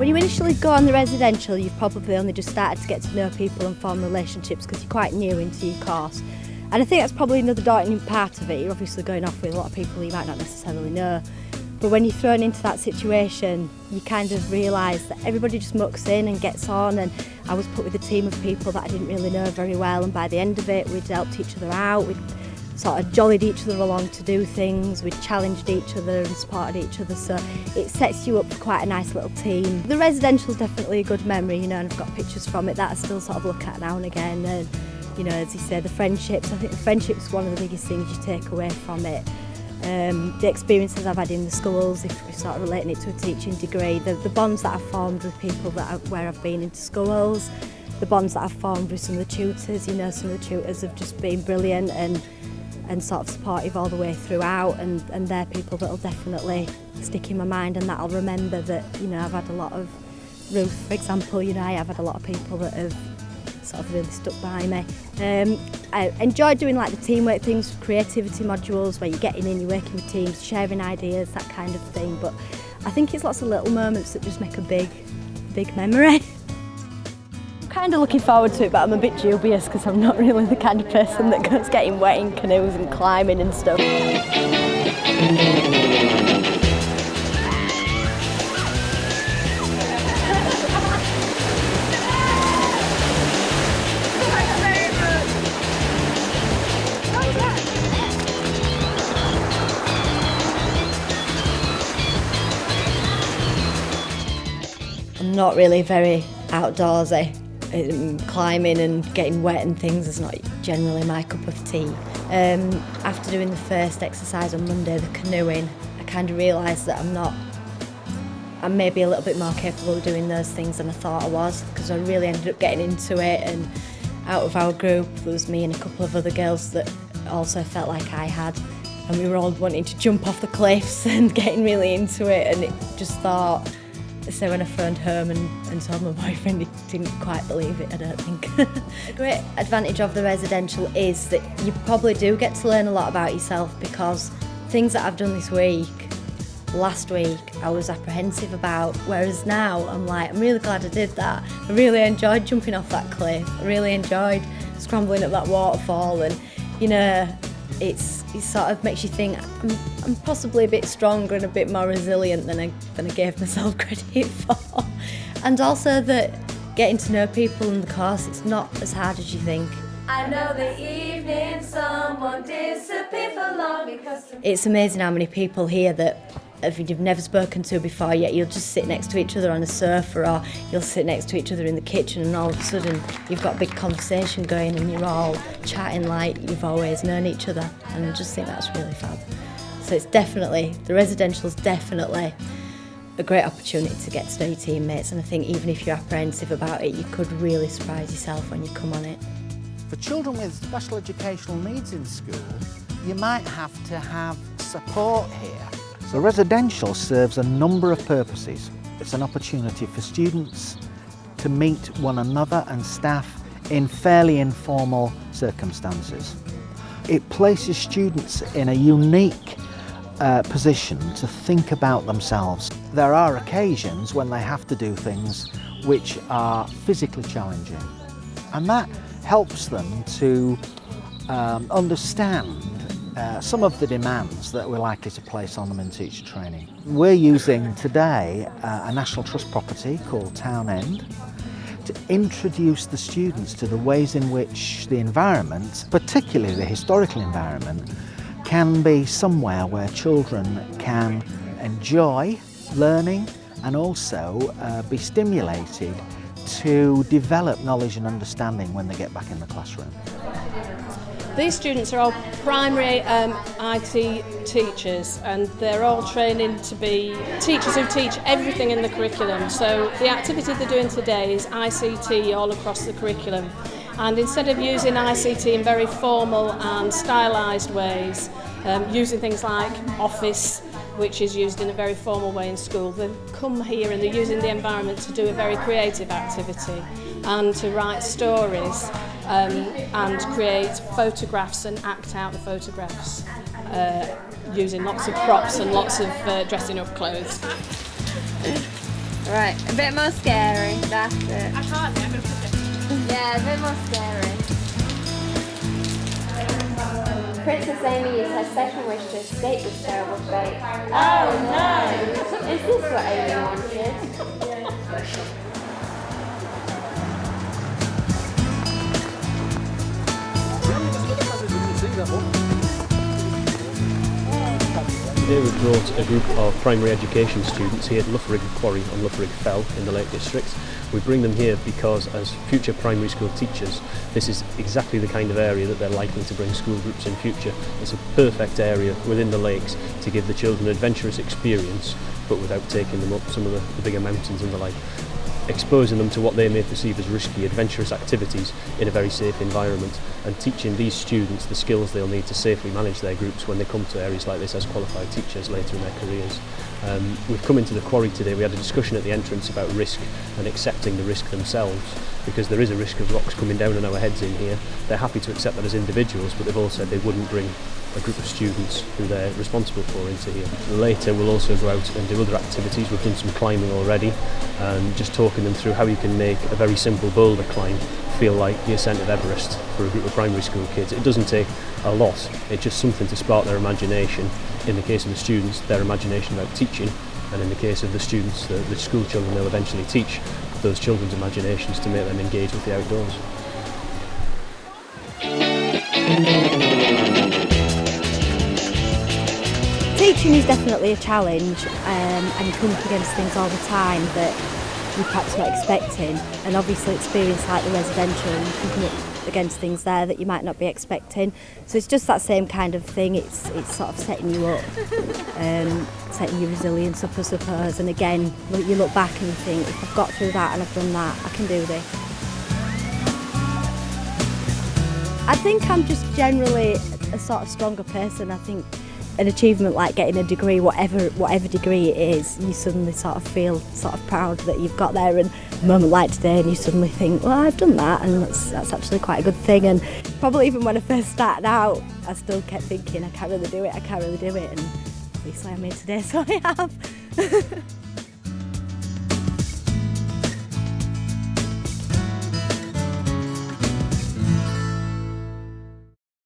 When you initially go on the residential, you've probably only just started to get to know people and form relationships because you're quite new into your course. And I think that's probably another daunting part of it. You're obviously going off with a lot of people you might not necessarily know. But when you're thrown into that situation, you kind of realise that everybody just mucks in and gets on. And I was put with a team of people that I didn't really know very well, and by the end of it, we'd helped each other out. We'd sort of jollied each other along to do things. We'd challenged each other and supported each other. So it sets you up for quite a nice little team. The residential's definitely a good memory, you know, and I've got pictures from it that I still sort of look at now and again. And, you know, as you say, the friendships, I think the friendship's one of the biggest things you take away from it. The experiences I've had in the schools, if we're sort of relating it to a teaching degree, the bonds that I've formed with people where I've been into schools, the bonds that I've formed with some of the tutors, you know, some of the tutors have just been brilliant and sort of supportive all the way throughout, and they're people that'll definitely stick in my mind and that I'll remember. That, you know, I've had a lot of, Ruth for example, you know, I have had a lot of people that have sort of really stuck by me. I enjoy doing like the teamwork things, creativity modules where you're getting in, you're working with teams, sharing ideas, that kind of thing. But I think it's lots of little moments that just make a big memory. I'm kind of looking forward to it, but I'm a bit dubious because I'm not really the kind of person that goes getting wet in canoes and climbing and stuff. I'm not really very outdoorsy. Climbing and getting wet and things is not generally my cup of tea. After doing the first exercise on Monday, the canoeing, I kind of realised that I'm maybe a little bit more capable of doing those things than I thought I was, because I really ended up getting into it, and out of our group there was me and a couple of other girls that also felt like I had, and we were all wanting to jump off the cliffs and getting really into it, and it just thought, so when I phoned home and told my boyfriend, he didn't quite believe it, I don't think. A great advantage of the residential is that you probably do get to learn a lot about yourself, because things that I've done this week, last week, I was apprehensive about, whereas now I'm like, I'm really glad I did that. I really enjoyed jumping off that cliff. I really enjoyed scrambling up that waterfall, and, you know, it sort of makes you think I'm possibly a bit stronger and a bit more resilient than I gave myself credit for. And also that getting to know people in the course, it's not as hard as you think. I know the evening someone disappeared for long because... It's amazing how many people here that you've never spoken to before, yet you'll just sit next to each other on a sofa, or you'll sit next to each other in the kitchen, and all of a sudden you've got a big conversation going and you're all chatting like you've always known each other, and I just think that's really fab. So it's definitely, the residential's definitely a great opportunity to get to know your teammates, and I think even if you're apprehensive about it, you could really surprise yourself when you come on it. For children with special educational needs in school, you might have to have support here. The residential serves a number of purposes. It's an opportunity for students to meet one another and staff in fairly informal circumstances. It places students in a unique position to think about themselves. There are occasions when they have to do things which are physically challenging, and that helps them to understand some of the demands that we're likely to place on them in teacher training. We're using today a National Trust property called Townend to introduce the students to the ways in which the environment, particularly the historical environment, can be somewhere where children can enjoy learning and also be stimulated to develop knowledge and understanding when they get back in the classroom. These students are all primary IT teachers, and they're all training to be teachers who teach everything in the curriculum. So the activity they're doing today is ICT all across the curriculum. And instead of using ICT in very formal and stylised ways, using things like Office, which is used in a very formal way in school, they come here and they're using the environment to do a very creative activity and to write stories and create photographs and act out the photographs using lots of props and lots of dressing up clothes. Right, a bit more scary, that's it. I can't, I'm going to push it. Yeah, a bit more scary. Princess Amy used her second wish to escape this terrible fate. Oh no! Is this what Amy wanted? Today we've brought a group of primary education students here at Loughrig Quarry on Loughrig Fell in the Lake District. We bring them here because as future primary school teachers, this is exactly the kind of area that they're likely to bring school groups in future. It's a perfect area within the lakes to give the children an adventurous experience, but without taking them up some of the bigger mountains and the like. Exposing them to what they may perceive as risky, adventurous activities in a very safe environment, and teaching these students the skills they'll need to safely manage their groups when they come to areas like this as qualified teachers later in their careers. We've come into the quarry today. We had a discussion at the entrance about risk and accepting the risk themselves, because there is a risk of rocks coming down on our heads in here. They're happy to accept that as individuals, but they've all said they wouldn't bring a group of students who they're responsible for into here. Later we'll also go out and do other activities. We've done some climbing already, and just talking them through how you can make a very simple boulder climb feel like the ascent of Everest for a group of primary school kids. It doesn't take a lot, it's just something to spark their imagination. In the case of the students, their imagination about teaching, and in the case of the students, the school children they'll eventually teach, those children's imaginations to make them engage with the outdoors. Teaching is definitely a challenge, and you come up against things all the time that you're perhaps not expecting, and obviously experience like the residential, you can come up against things there that you might not be expecting. So it's just that same kind of thing. It's sort of setting you up, setting your resilience up, I suppose. And again, you look back and you think, if I've got through that and I've done that, I can do this. I think I'm just generally a sort of stronger person. I think an achievement like getting a degree, whatever degree it is, you suddenly sort of feel sort of proud that you've got there, and a moment like today and you suddenly think, well, I've done that, and that's actually quite a good thing. And probably even when I first started out, I still kept thinking, I can't really do it, and obviously I'm here today, so I have.